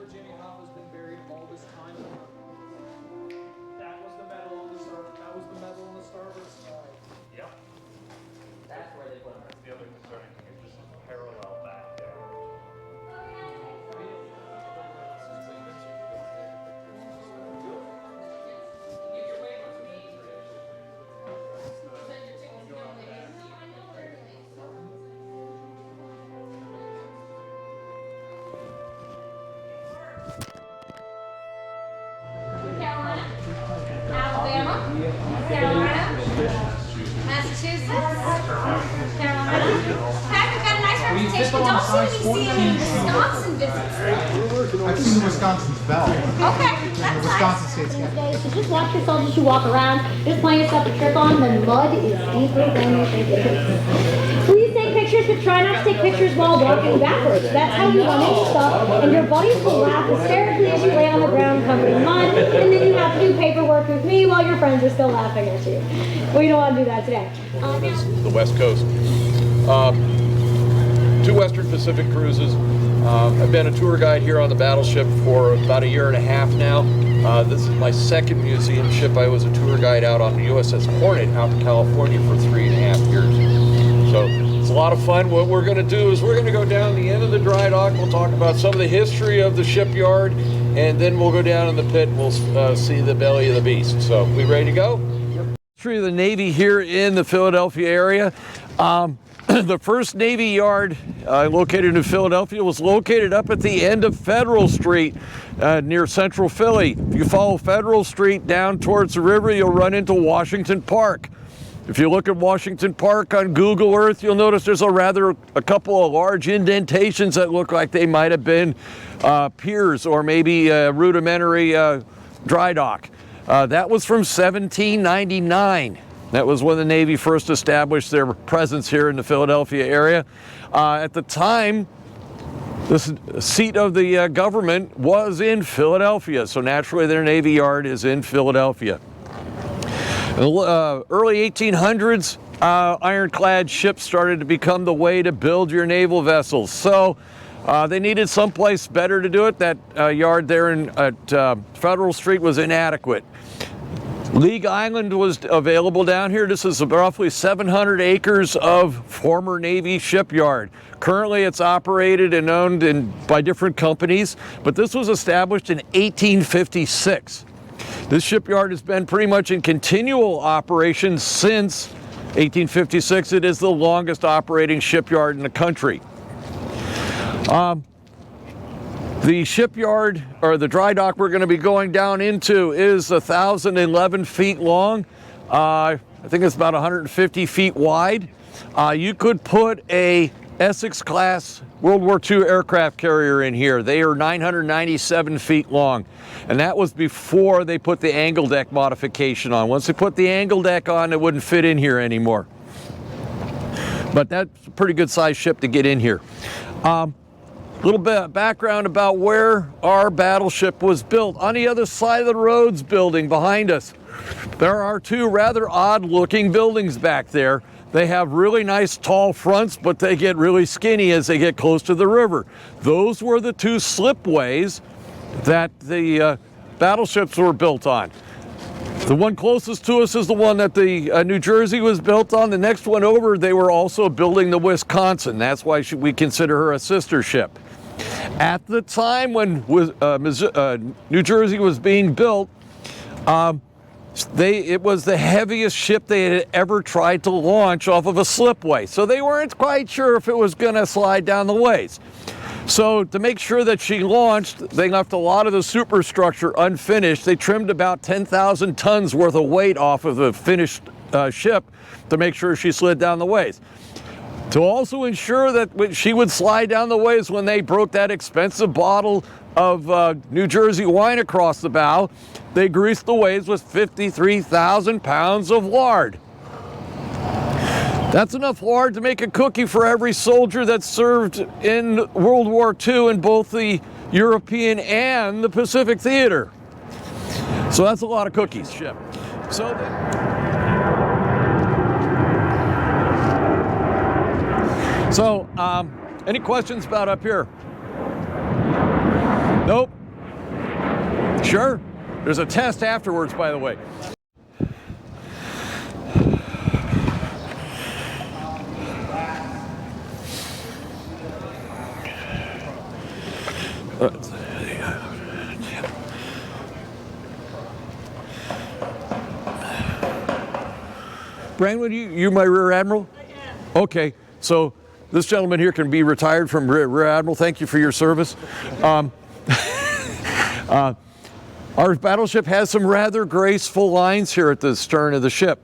Virginia House has been buried all this time. That was the metal on the starboard side. Yep. That's where they put them. That's the other concerning thing. It's just parallel back there. Alabama, Carolina, Massachusetts, Carolina. Pat, we've got a nice representation. We don't seem to be seeing any Wisconsin visits. I've seen Wisconsin's bell. Okay, that's Wisconsin nice. State's got. So just watch yourself as you walk around. There's plenty of stuff to trip on. The mud is deeper than you think it is. Please take pictures, but try not to take pictures while walking backwards. That's how you run into stuff, and your buddies will laugh hysterically as you lay on the ground covered in mud, and then you have to do paperwork with me while your friends are still laughing at you. We don't want to do that today. The West Coast. 2 Western Pacific cruises. I've been a tour guide here on the Battleship for about 1.5 years now. This is my second museum ship. I was a tour guide out on the USS Hornet out in California for 3.5 years. So it's a lot of fun. What we're going to do is we're going to go down the end of the dry dock. We'll talk about some of the history of the shipyard, and then we'll go down in the pit and we'll see the belly of the beast. So we ready to go? History of the Navy here in the Philadelphia area. The first Navy yard located in Philadelphia was located up at the end of Federal Street near Central Philly. If you follow Federal Street down towards the river, you'll run into Washington Park. If you look at Washington Park on Google Earth, you'll notice there's a couple of large indentations that look like they might have been piers or maybe a rudimentary dry dock. That was from 1799. That was when the Navy first established their presence here in the Philadelphia area. At the time, the seat of the government was in Philadelphia, so naturally their Navy Yard is in Philadelphia. In the early 1800s, ironclad ships started to become the way to build your naval vessels. So they needed someplace better to do it. That yard there at Federal Street was inadequate. League Island was available down here. This is roughly 700 acres of former Navy shipyard. Currently it's operated and owned by different companies, but this was established in 1856. This shipyard has been pretty much in continual operation since 1856. It is the longest operating shipyard in the country. The shipyard, or the dry dock we're going to be going down into, is 1,011 feet long. I think it's about 150 feet wide. You could put a Essex-class World War II aircraft carrier in here. They are 997 feet long. And that was before they put the angle deck modification on. Once they put the angle deck on, it wouldn't fit in here anymore. But that's a pretty good sized ship to get in here. Little bit of background about where our battleship was built. On the other side of the Rhodes building behind us, there are 2 rather odd looking buildings back there. They have really nice tall fronts, but they get really skinny as they get close to the river. Those were the 2 slipways that the battleships were built on. The one closest to us is the one that the New Jersey was built on. The next one over, they were also building the Wisconsin. That's why we consider her a sister ship. At the time when New Jersey was being built, it was the heaviest ship they had ever tried to launch off of a slipway. So they weren't quite sure if it was going to slide down the ways. So to make sure that she launched, they left a lot of the superstructure unfinished. They trimmed about 10,000 tons worth of weight off of the finished ship to make sure she slid down the ways. To also ensure that she would slide down the ways when they broke that expensive bottle of New Jersey wine across the bow, they greased the ways with 53,000 pounds of lard. That's enough lard to make a cookie for every soldier that served in World War II in both the European and the Pacific theater. So that's a lot of cookies. So any questions about up here? Nope. Sure. There's a test afterwards, by the way. Brandon, you my Rear Admiral? Okay, so this gentleman here can be retired from Rear Admiral. Thank you for your service. Our battleship has some rather graceful lines here at the stern of the ship,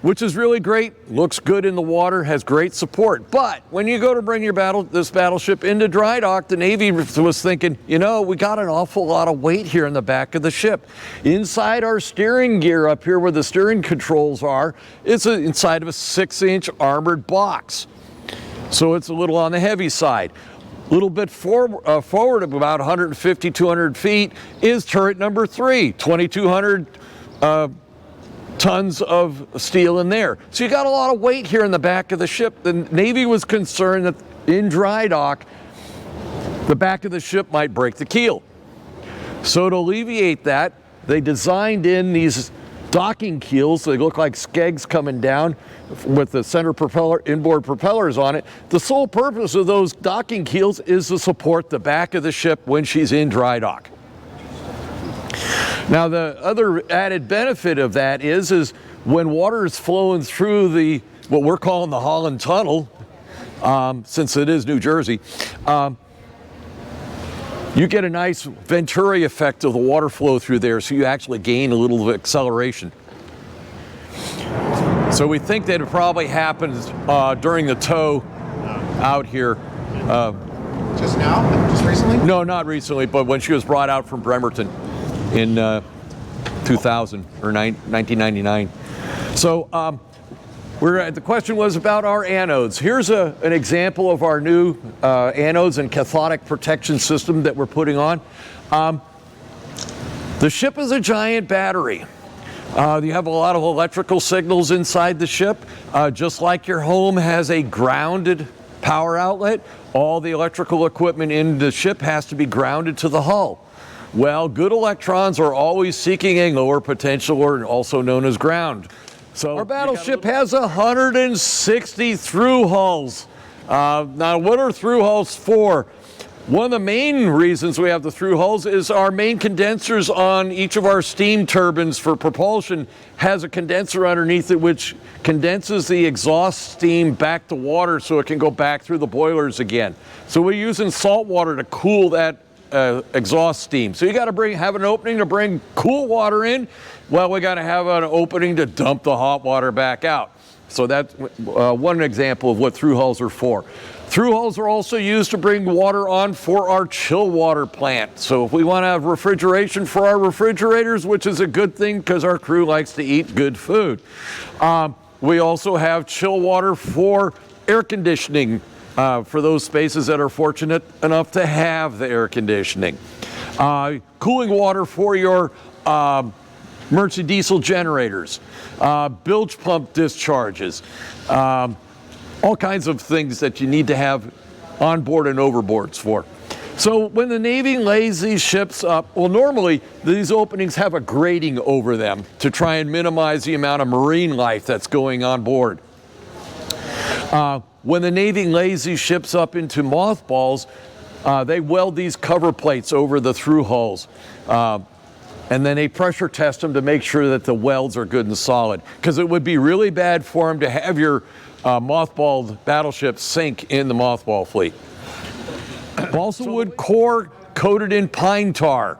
which is really great. Looks good in the water, has great support. But when you go to bring this battleship into dry dock, the Navy was thinking, you know, we got an awful lot of weight here in the back of the ship. Inside our steering gear up here where the steering controls are, it's inside of a 6-inch armored box. So it's a little on the heavy side. A little bit forward of about 150, 200 feet is turret number 3, 2,200 tons of steel in there. So you got a lot of weight here in the back of the ship. The Navy was concerned that in dry dock, the back of the ship might break the keel. So to alleviate that, they designed in these docking keels. They look like skegs coming down with the center propeller, inboard propellers on it. The sole purpose of those docking keels is to support the back of the ship when she's in dry dock. Now the other added benefit of that is when water is flowing through what we're calling the Holland Tunnel, since it is New Jersey, you get a nice Venturi effect of the water flow through there, so you actually gain a little acceleration. So we think that it probably happens during the tow out here. Just now? Just recently? No, not recently, but when she was brought out from Bremerton in 2000 or 1999. So the question was about our anodes. Here's an example of our new anodes and cathodic protection system that we're putting on. The ship is a giant battery. You have a lot of electrical signals inside the ship. Just like your home has a grounded power outlet, all the electrical equipment in the ship has to be grounded to the hull. Well, good electrons are always seeking a lower potential, or also known as ground. So our battleship has 160 through hulls. Now, what are through hulls for? One of the main reasons we have the through hulls is our main condensers on each of our steam turbines for propulsion has a condenser underneath it which condenses the exhaust steam back to water so it can go back through the boilers again. So we're using salt water to cool that exhaust steam. So you got to have an opening to bring cool water in. Well, we got to have an opening to dump the hot water back out. So that's one example of what through hulls are for. Through hulls are also used to bring water on for our chill water plant. So if we want to have refrigeration for our refrigerators, which is a good thing because our crew likes to eat good food. We also have chill water for air conditioning for those spaces that are fortunate enough to have the air conditioning. Cooling water for your emergency diesel generators, bilge pump discharges, all kinds of things that you need to have on board and overboards for. So when the Navy lays these ships up, well, normally these openings have a grating over them to try and minimize the amount of marine life that's going on board. When the Navy lays these ships up into mothballs, they weld these cover plates over the through hulls. And then they pressure test them to make sure that the welds are good and solid. Because it would be really bad for them to have your mothballed battleship sink in the mothball fleet. Balsa wood core coated in pine tar.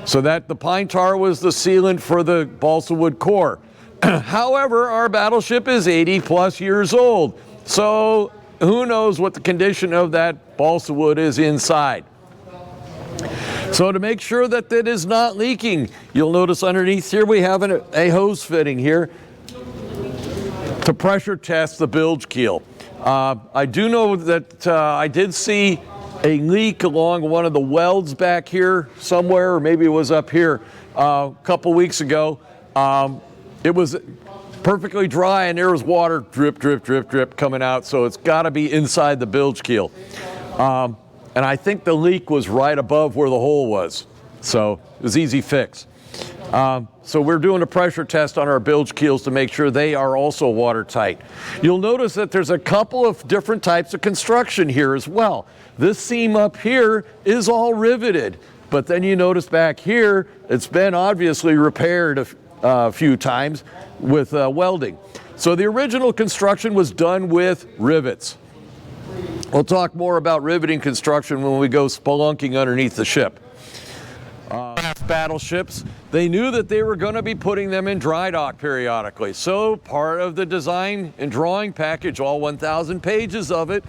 So that the pine tar was the sealant for the balsa wood core. However, our battleship is 80 plus years old. So who knows what the condition of that balsa wood is inside. So to make sure that it is not leaking, you'll notice underneath here we have a hose fitting here to pressure test the bilge keel. I do know that I did see a leak along one of the welds back here somewhere, or maybe it was up here a couple weeks ago. It was perfectly dry and there was water drip, drip, drip, drip coming out, so it's got to be inside the bilge keel. and I think the leak was right above where the hole was. So it was easy fix. So we're doing a pressure test on our bilge keels to make sure they are also watertight. You'll notice that there's a couple of different types of construction here as well. This seam up here is all riveted, but then you notice back here, it's been obviously repaired a few times with welding. So the original construction was done with rivets. We'll talk more about riveting construction when we go spelunking underneath the ship. Battleships, they knew that they were going to be putting them in dry dock periodically. So part of the design and drawing package, all 1,000 pages of it,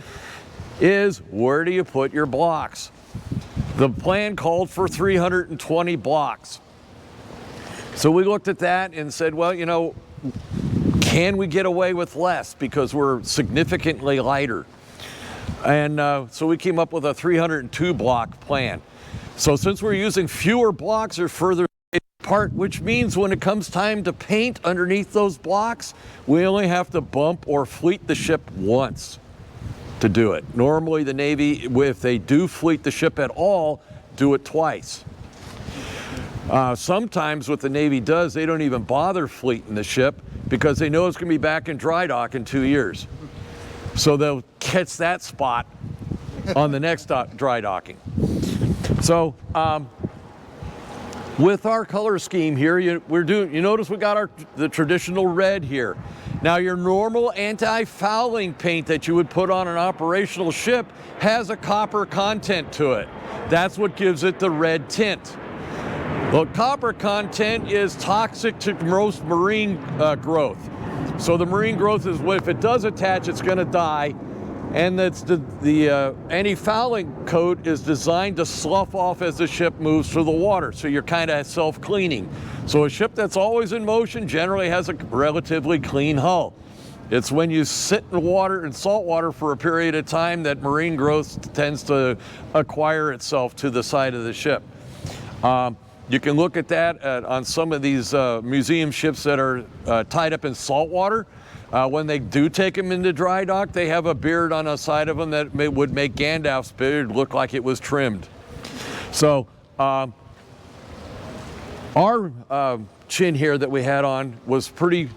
is where do you put your blocks? The plan called for 320 blocks. So we looked at that and said, well, you know, can we get away with less because we're significantly lighter? And so we came up with a 302 block plan. So since we're using fewer blocks or further apart, which means when it comes time to paint underneath those blocks, we only have to bump or fleet the ship once to do it. Normally the Navy, if they do fleet the ship at all, do it twice. Sometimes what the Navy does, they don't even bother fleeting the ship because they know it's going to be back in dry dock in 2 years. So they'll catch that spot on the next dry docking. So with our color scheme here, you notice we got the traditional red here. Now your normal anti-fouling paint that you would put on an operational ship has a copper content to it. That's what gives it the red tint. Well, copper content is toxic to most marine growth. So the marine growth is, if it does attach, it's going to die. And that's the anti-fouling coat is designed to slough off as the ship moves through the water. So you're kind of self-cleaning. So a ship that's always in motion generally has a relatively clean hull. It's when you sit in water and salt water for a period of time that marine growth tends to acquire itself to the side of the ship. You can look at that on some of these museum ships that are tied up in salt water. When they do take them into dry dock, they have a beard on the side of them that would make Gandalf's beard look like it was trimmed. So our chin here that we had on was pretty,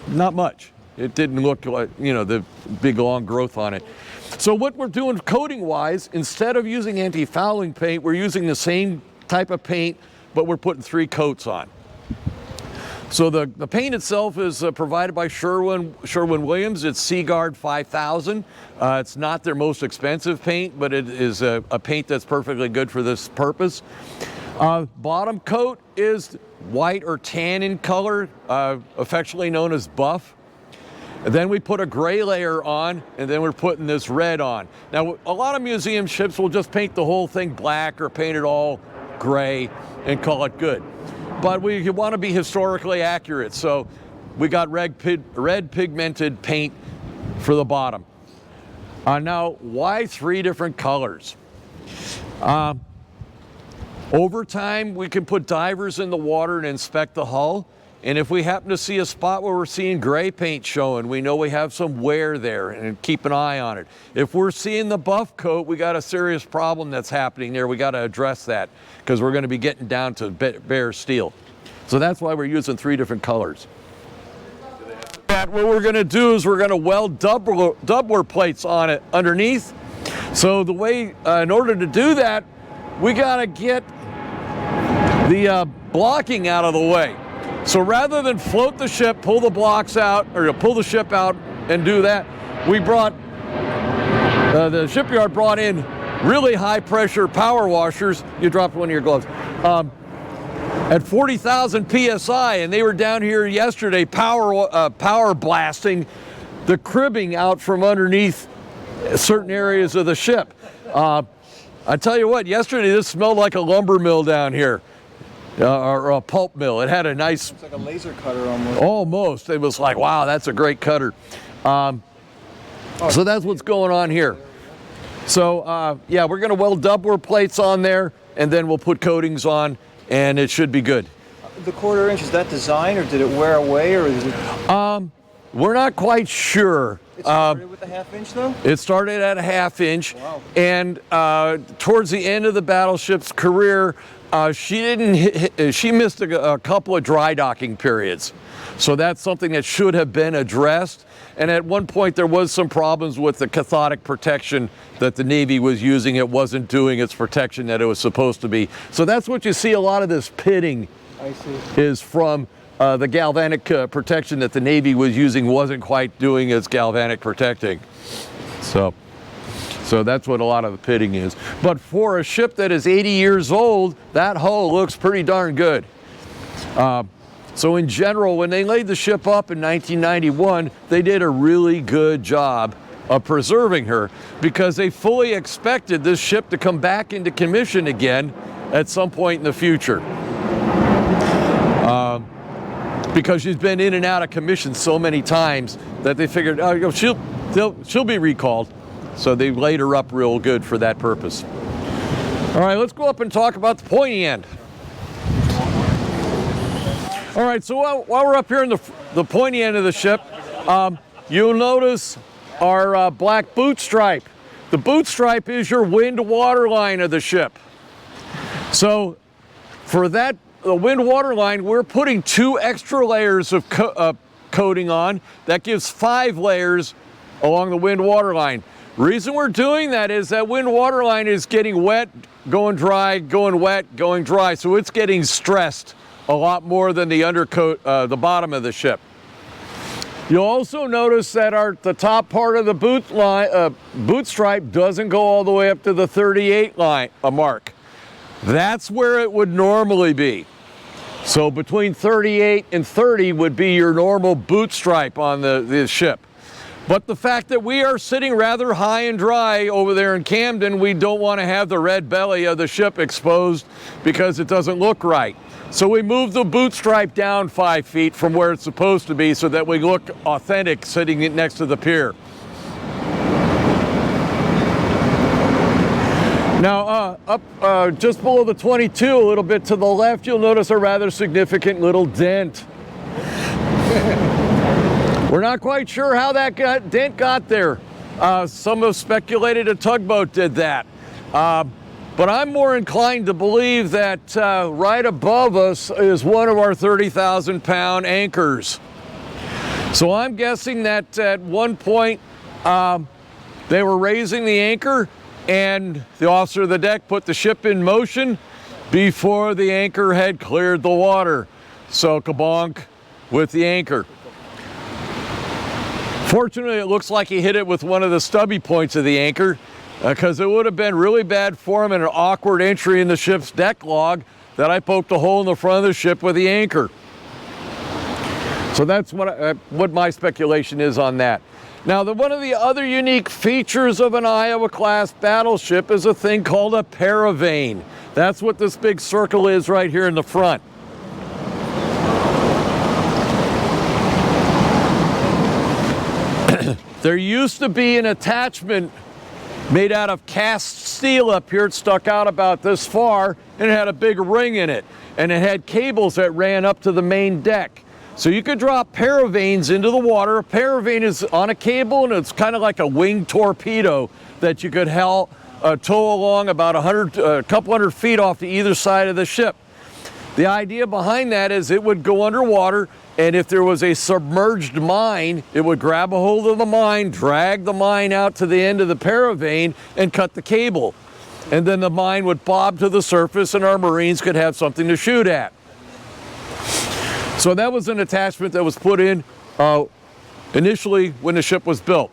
not much. It didn't look like, you know, the big long growth on it. So what we're doing coating wise, instead of using anti-fouling paint, we're using the same type of paint, but we're putting 3 coats on. So the paint itself is provided by Sherwin-Williams. It's Seaguard 5000. It's not their most expensive paint, but it is a paint that's perfectly good for this purpose. Bottom coat is white or tan in color, affectionately known as buff. And then we put a gray layer on, and then we're putting this red on. Now, a lot of museum ships will just paint the whole thing black or paint it all gray and call it good. But we want to be historically accurate, so we got red pigmented paint for the bottom. Now, why 3 different colors? Over time, we can put divers in the water and inspect the hull. And if we happen to see a spot where we're seeing gray paint showing, we know we have some wear there and keep an eye on it. If we're seeing the buff coat, we got a serious problem that's happening there. We got to address that because we're going to be getting down to bare steel. So that's why we're using 3 different colors. What we're going to do is we're going to weld doubler plates on it underneath. So the way, in order to do that, we got to get the blocking out of the way. So rather than float the ship, pull the blocks out, or pull the ship out and do that, we brought, the shipyard brought in really high pressure power washers. You dropped one of your gloves. At 40,000 PSI, and they were down here yesterday power blasting the cribbing out from underneath certain areas of the ship. I tell you what, yesterday this smelled like a lumber mill down here. Or a pulp mill. It had a nice... It's like a laser cutter almost. Almost. It was like, wow, that's a great cutter. So that's what's going on here. So, yeah, we're going to weld doubler plates on there, and then we'll put coatings on, and it should be good. The 1/4 inch, is that design, or did it wear away, or is it... we're not quite sure. It started with a half-inch, though? It started at a half-inch, Wow. and towards the end of the battleship's career, she missed a couple of dry docking periods. So that's something that should have been addressed. And at one point there was some problems with the cathodic protection that the Navy was using. It wasn't doing its protection that it was supposed to be. So that's what you see a lot of this pitting I see. is from. The galvanic protection that the Navy was using wasn't quite doing its galvanic protecting. So that's what a lot of the pitting is. But for a ship that is 80 years old, that hull looks pretty darn good. So in general, when they laid the ship up in 1991, they did a really good job of preserving her because they fully expected this ship to come back into commission again at some point in the future. Because she's been in and out of commission so many times that they figured, oh, she'll be recalled. So they laid her up real good for that purpose. All right, let's go up and talk about the pointy end. All right, so while we're up here in the pointy end of the ship, you'll notice our black boot stripe. The boot stripe is your wind water line of the ship. So for that wind water line, we're putting 2 extra layers of coating on. That gives 5 layers along the wind water line. Reason we're doing that is that wind water line is getting wet, going dry, going wet, going dry. So it's getting stressed a lot more than the undercoat, the bottom of the ship. You'll also notice that the top part of the boot stripe doesn't go all the way up to the 38 line mark. That's where it would normally be. So between 38 and 30 would be your normal boot stripe on the ship. But the fact that we are sitting rather high and dry over there in Camden, we don't want to have the red belly of the ship exposed because it doesn't look right. So we moved the boot stripe down 5 feet from where it's supposed to be so that we look authentic sitting next to the pier. Now up just below the 22, a little bit to the left, you'll notice a rather significant little dent. We're not quite sure how that dent got there. Some have speculated a tugboat did that. But I'm more inclined to believe that right above us is one of our 30,000-pound anchors. So I'm guessing that at one point they were raising the anchor and the officer of the deck put the ship in motion before the anchor had cleared the water. So kabonk with the anchor. Fortunately, it looks like he hit it with one of the stubby points of the anchor, because it would have been really bad form and an awkward entry in the ship's deck log that I poked a hole in the front of the ship with the anchor. So that's what my speculation is on that. Now, one of the other unique features of an Iowa-class battleship is a thing called a paravane. That's what this big circle is right here in the front. There used to be an attachment made out of cast steel up here. It stuck out about this far, and it had a big ring in it, and it had cables that ran up to the main deck. So you could drop paravanes into the water. A paravane is on a cable, and it's kind of like a winged torpedo that you could tow along about a couple hundred feet off to either side of the ship. The idea behind that is it would go underwater, and if there was a submerged mine, it would grab a hold of the mine, drag the mine out to the end of the paravane, and cut the cable. And then the mine would bob to the surface, and our Marines could have something to shoot at. So that was an attachment that was put in initially when the ship was built.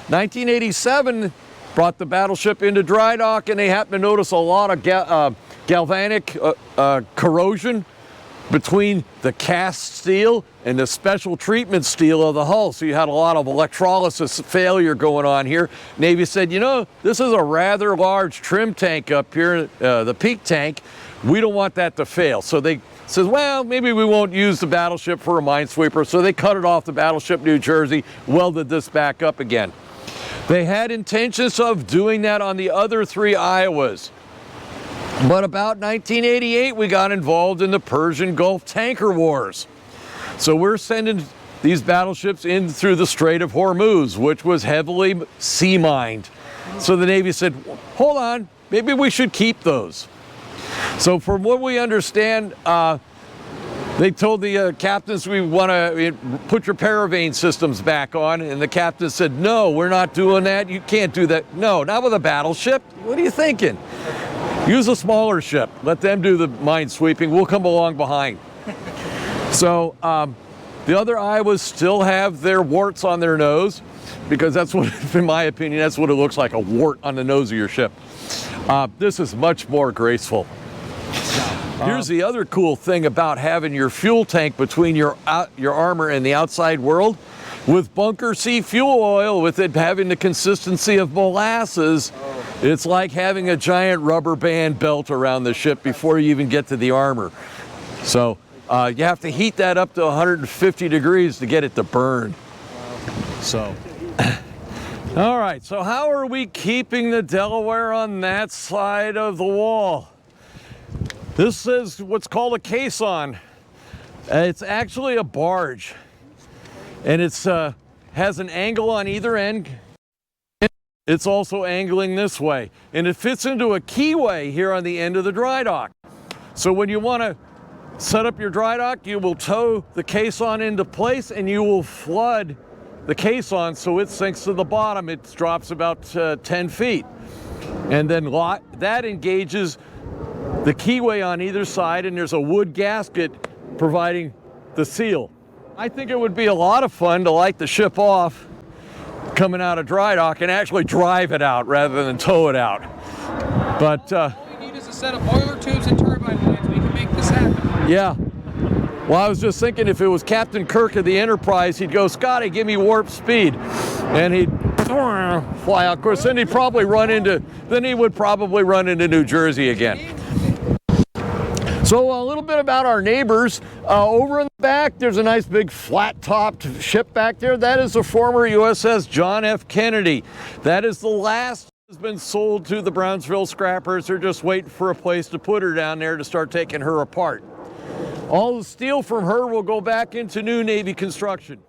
1987 brought the battleship into dry dock, and they happened to notice a lot of galvanic corrosion between the cast steel and the special treatment steel of the hull. So you had a lot of electrolysis failure going on here. Navy said, you know, this is a rather large trim tank up here, the peak tank. We don't want that to fail. So they says, well, maybe we won't use the battleship for a minesweeper. So they cut it off the Battleship New Jersey, welded this back up again. They had intentions of doing that on the other 3 Iowas. But about 1988, we got involved in the Persian Gulf tanker wars. So we're sending these battleships in through the Strait of Hormuz, which was heavily sea mined. So the Navy said, hold on, maybe we should keep those. So from what we understand, they told the captains, we want to put your paravane systems back on, and the captain said, no, we're not doing that. You can't do that. No, not with a battleship. What are you thinking? Use a smaller ship. Let them do the mine sweeping. We'll come along behind. So the other Iowas still have their warts on their nose, because that's what, in my opinion, that's what it looks like, a wart on the nose of your ship. This is much more graceful. Here's the other cool thing about having your fuel tank between your armor and the outside world. With bunker C fuel oil, with it having the consistency of molasses, it's like having a giant rubber band belt around the ship before you even get to the armor. So you have to heat that up to 150 degrees to get it to burn. So, all right, so how are we keeping the Delaware on that side of the wall? This is what's called a caisson. It's actually a barge, and it's has an angle on either end. It's also angling this way, and it fits into a keyway here on the end of the dry dock. So when you want to set up your dry dock, you will tow the caisson into place, and you will flood the caisson so it sinks to the bottom. It drops about 10 feet, and then that engages the keyway on either side, and there's a wood gasket providing the seal. I think it would be a lot of fun to light the ship off coming out of dry dock and actually drive it out rather than tow it out. But all we need is a set of boiler tubes and turbine blades. We can make this happen. yeah. Well, I was just thinking if it was Captain Kirk of the Enterprise, he'd go, Scotty, give me warp speed. And he'd fly out. Of course, then he would probably run into New Jersey again. So a little bit about our neighbors. Over in the back, there's a nice big flat-topped ship back there. That is the former USS John F. Kennedy. That is the last has been sold to the Brownsville scrappers. They're just waiting for a place to put her down there to start taking her apart. All the steel from her will go back into new Navy construction.